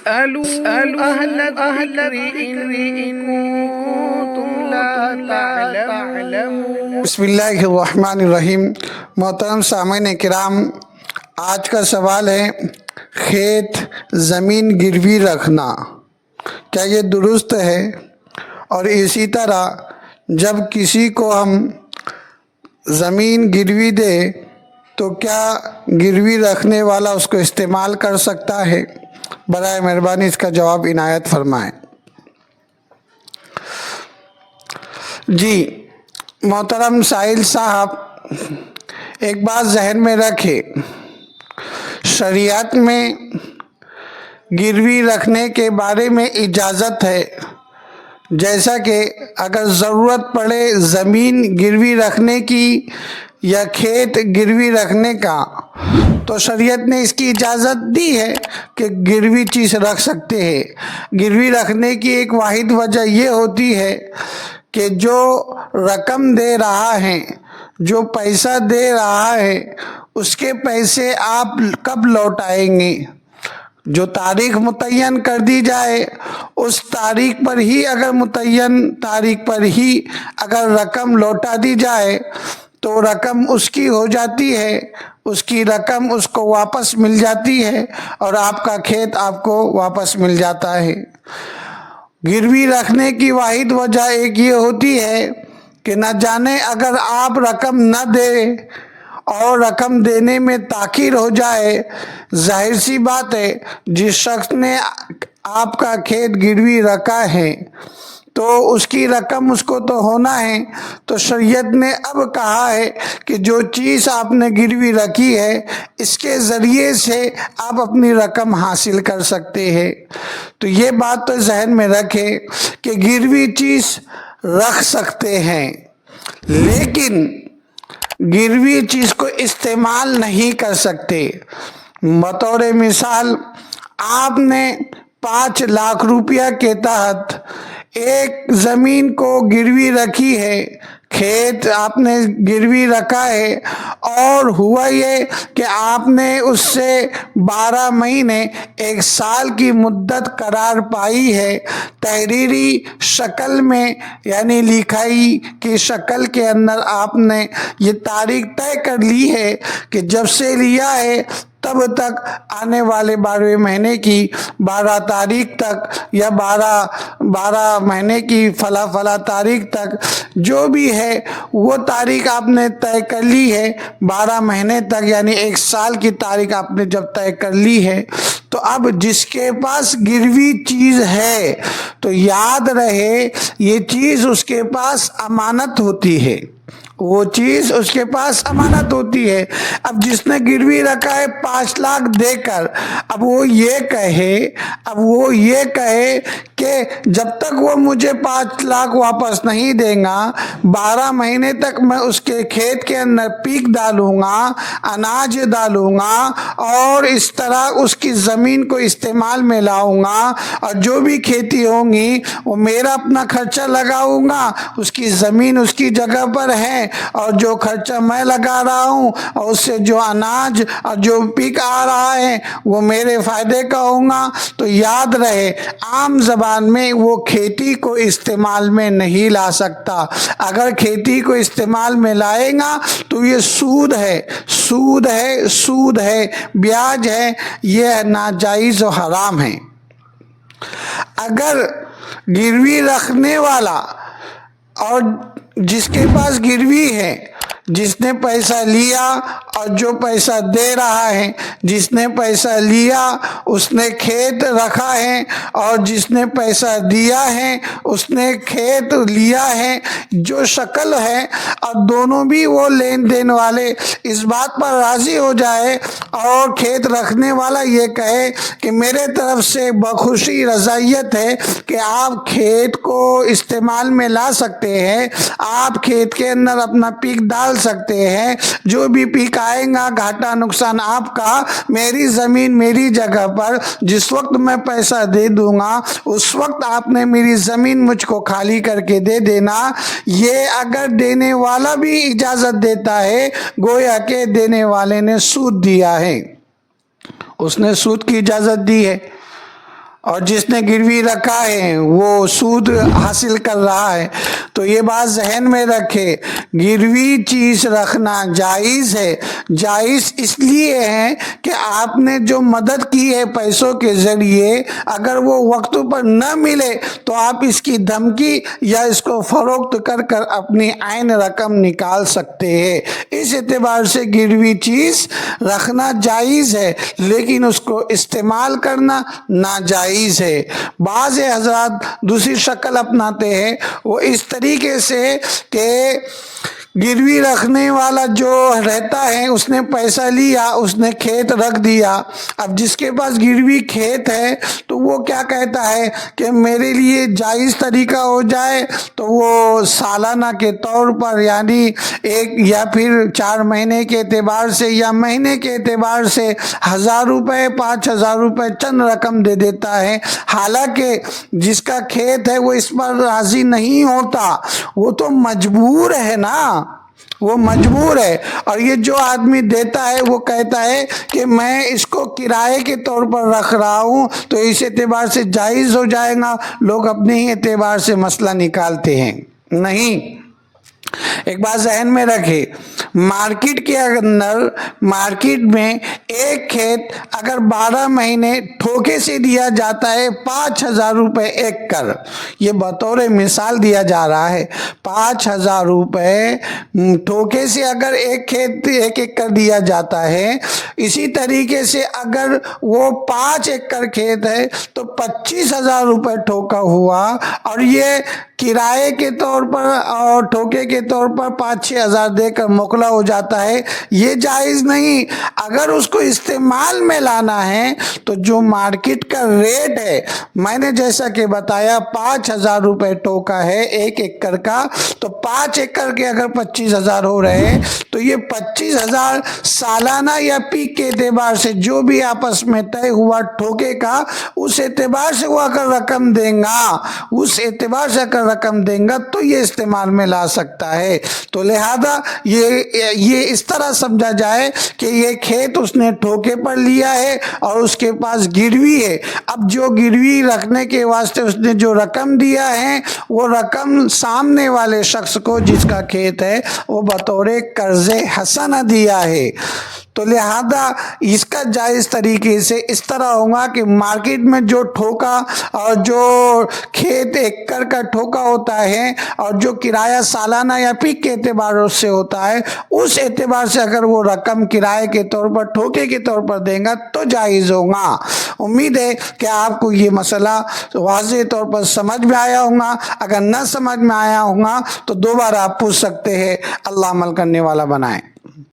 فاسألوا أهل الذكر إن كنتم لا تعلمون۔ بسم اللہ الرحمن الرحیم۔ محترم سامعین کرام، آج کا سوال ہے کھیت زمین گروی رکھنا کیا یہ درست ہے؟ اور اسی طرح جب کسی کو ہم زمین گروی دے تو کیا گروی رکھنے والا اس کو استعمال کر سکتا ہے؟ برائے مہربانی اس کا جواب عنایت فرمائیں۔ جی محترم سائل صاحب، ایک بات ذہن میں رکھے، شریعت میں گروی رکھنے کے بارے میں اجازت ہے، جیسا کہ اگر ضرورت پڑے زمین گروی رکھنے کی یا کھیت گروی رکھنے کا تو شریعت نے اس کی اجازت دی ہے کہ گروی چیز رکھ سکتے ہیں۔ گروی رکھنے کی ایک واحد وجہ یہ ہوتی ہے کہ جو رقم دے رہا ہے، جو پیسہ دے رہا ہے، اس کے پیسے آپ کب لوٹائیں گے؟ جو تاریخ متعین کر دی جائے اس تاریخ پر ہی، اگر متعین تاریخ پر ہی اگر رقم لوٹا دی جائے تو رقم اس کی ہو جاتی ہے، اس کی رقم اس کو واپس مل جاتی ہے اور آپ کا کھیت آپ کو واپس مل جاتا ہے۔ گروی رکھنے کی واحد وجہ ایک یہ ہوتی ہے کہ نہ جانے اگر آپ رقم نہ دیں اور رقم دینے میں تاخیر ہو جائے، ظاہر سی بات ہے جس شخص نے آپ کا کھیت گروی رکھا ہے تو اس کی رقم اس کو تو ہونا ہے، تو شریعت نے اب کہا ہے کہ جو چیز آپ نے گروی رکھی ہے اس کے ذریعے سے آپ اپنی رقم حاصل کر سکتے ہیں۔ تو یہ بات تو ذہن میں رکھیں کہ گروی چیز رکھ سکتے ہیں، لیکن گروی چیز کو استعمال نہیں کر سکتے۔ بطور مثال آپ نے 5 لاکھ روپیہ کے تحت ایک زمین کو گروی رکھی ہے، کھیت آپ نے گروی رکھا ہے، اور ہوا یہ کہ آپ نے اس سے 12 مہینے 1 سال کی مدت قرار پائی ہے، تحریری شکل میں یعنی لکھائی کی شکل کے اندر آپ نے یہ تاریخ طے کر لی ہے کہ جب سے لیا ہے تب تک آنے والے 12ویں مہینے کی 12 تاریخ تک یا 12 مہینے کی فلاں تاریخ تک جو بھی ہے وہ تاریخ آپ نے طے کر لی ہے، 12 مہینے تک یعنی 1 سال کی تاریخ آپ نے جب طے کر لی ہے تو اب جس کے پاس گروی چیز ہے تو یاد رہے یہ چیز اس کے پاس امانت ہوتی ہے، وہ چیز اس کے پاس امانت ہوتی ہے۔ اب جس نے گروی رکھا ہے 5 لاکھ دے کر، اب وہ یہ کہے کہ جب تک وہ مجھے 5 لاکھ واپس نہیں دے گا 12 مہینے تک میں اس کے کھیت کے اندر پیک ڈالوں گا، اناج ڈالوں گا اور اس طرح اس کی زمین کو استعمال میں لاؤں گا، اور جو بھی کھیتی ہوں گی وہ میرا اپنا خرچہ لگاؤں گا، اس کی زمین اس کی جگہ پر ہے اور جو خرچہ میں لگا رہا ہوں اور اس سے جو اناج اور جو پیک آ رہا ہے وہ میرے فائدے کا ہوگا، تو یاد رہے عام زبان میں وہ کھیتی کو استعمال میں نہیں لا سکتا۔ اگر کھیتی کو استعمال میں لائے گا تو یہ سود ہے، بیاج ہے، یہ ناجائز و حرام ہے۔ اگر گروی رکھنے والا اور جس کے پاس گروی ہے، جس نے پیسہ لیا اور جو پیسہ دے رہا ہے، جس نے پیسہ لیا اس نے کھیت رکھا ہے اور جس نے پیسہ دیا ہے اس نے کھیت لیا ہے، جو شکل ہے اور دونوں بھی وہ لین دین والے اس بات پر راضی ہو جائے اور کھیت رکھنے والا یہ کہے کہ میرے طرف سے بخوشی رضائیت ہے کہ آپ کھیت کو استعمال میں لا سکتے ہیں، آپ کھیت کے اندر اپنا پیک ڈال سکتے ہیں، جو بھی پیک آئے گا گھاٹا نقصان آپ کا، میری زمین میری جگہ پر جس وقت میں پیسہ دے دوں گا اس وقت آپ نے میری زمین مجھ کو خالی کر کے دے دینا۔ یہ اگر دینے والا بھی اجازت دیتا ہے گویا کہ دینے والے نے سود دیا ہے، اس نے سود کی اجازت دی ہے۔ اور جس نے گروی رکھا ہے وہ سود حاصل کر رہا ہے. تو یہ بات ذہن میں رکھے، گروی چیز رکھنا جائز ہے. جائز اس لیے ہے کہ آپ نے جو مدد کی ہے پیسوں کے ذریعے، اگر وہ وقت پر نہ ملے تو آپ اس کی دھمکی یا اس کو فروخت کر کر اپنی عین رقم نکال سکتے ہیں. اس اعتبار سے گروی چیز رکھنا جائز ہے، لیکن اس کو استعمال کرنا ناجائز ہے. بعض حضرات دوسری شکل اپناتے ہیں، وہ اس طریقے سے کہ گروی رکھنے والا جو رہتا ہے اس نے پیسہ لیا، اس نے کھیت رکھ دیا. اب جس کے پاس گروی کھیت ہے تو وہ کیا کہتا ہے کہ میرے لیے جائز طریقہ ہو جائے تو وہ سالانہ کے طور پر، یعنی ایک یا پھر 4 مہینے کے اعتبار سے یا مہینے کے اعتبار سے 1000 روپے 5000 روپے چند رقم دے دیتا ہے. حالانکہ جس کا کھیت ہے وہ اس پر راضی نہیں ہوتا، وہ تو مجبور ہے نا، وہ مجبور ہے. اور یہ جو آدمی دیتا ہے وہ کہتا ہے کہ میں اس کو کرائے کے طور پر رکھ رہا ہوں تو اس اعتبار سے جائز ہو جائے گا. لوگ اپنے ہی اعتبار سے مسئلہ نکالتے ہیں. نہیں، ایک بات ذہن میں رکھے، مارکیٹ کے اندر، مارکیٹ میں ایک کھیت اگر 12 مہینے ٹھوکے سے دیا جاتا ہے 5000 روپے ایکڑ، یہ بطور مثال دیا جا رہا ہے. 5000 روپے ٹھوکے سے اگر ایک کھیت 1 ایکڑ دیا جاتا ہے، اسی طریقے سے اگر وہ 5 ایکڑ کھیت ہے تو 25000 روپے ٹھوکا ہوا، اور یہ کرائے کے طور پر اور ٹھوکے کے طور پر 5-6 ہزار دے کر موکلا ہو جاتا ہے. یہ جائز نہیں. اگر اس کو استعمال میں لانا ہے تو جو مارکیٹ کا ریٹ ہے، میں نے جیسا کہ بتایا 5000 روپے ٹوکا ہے 1 ایکڑ کا، تو 5 ایکڑ کے اگر 25000 ہو رہے ہیں تو یہ 25000 سالانہ یا پیک کے اعتبار سے جو بھی آپس میں طے ہوا ٹھوکے کا، اس اعتبار سے وہ اگر رقم دیں گا، اس اعتبار سے اگر رقم دیں گا تو یہ استعمال میں لا سکتا ہے. تو لہذا یہ اس طرح سمجھا جائے کہ یہ کھیت اس نے ٹھوکے پر لیا ہے اور اس کے پاس گروی ہے. اب جو گروی رکھنے کے واسطے اس نے جو رقم دیا ہے، وہ رقم سامنے والے شخص کو جس کا کھیت ہے وہ بطور قرض حسنہ دیا ہے. تو لہذا اس کا جائز طریقے سے اس طرح ہوگا کہ مارکیٹ میں جو ٹھوکا اور جو کھیت ایکڑ کا ٹھوکا ہوتا ہے اور جو کرایہ سالانہ یا پیک کے اعتبار سے ہوتا ہے، اس اعتبار سے اگر وہ رقم کرائے کے طور پر ٹھوکے کے طور پر دیں گا تو جائز ہوگا. امید ہے کہ آپ کو یہ مسئلہ واضح طور پر سمجھ میں آیا ہوگا. اگر نہ سمجھ میں آیا ہوگا تو دوبارہ آپ پوچھ سکتے ہیں. اللہ عمل کرنے والا بنائے.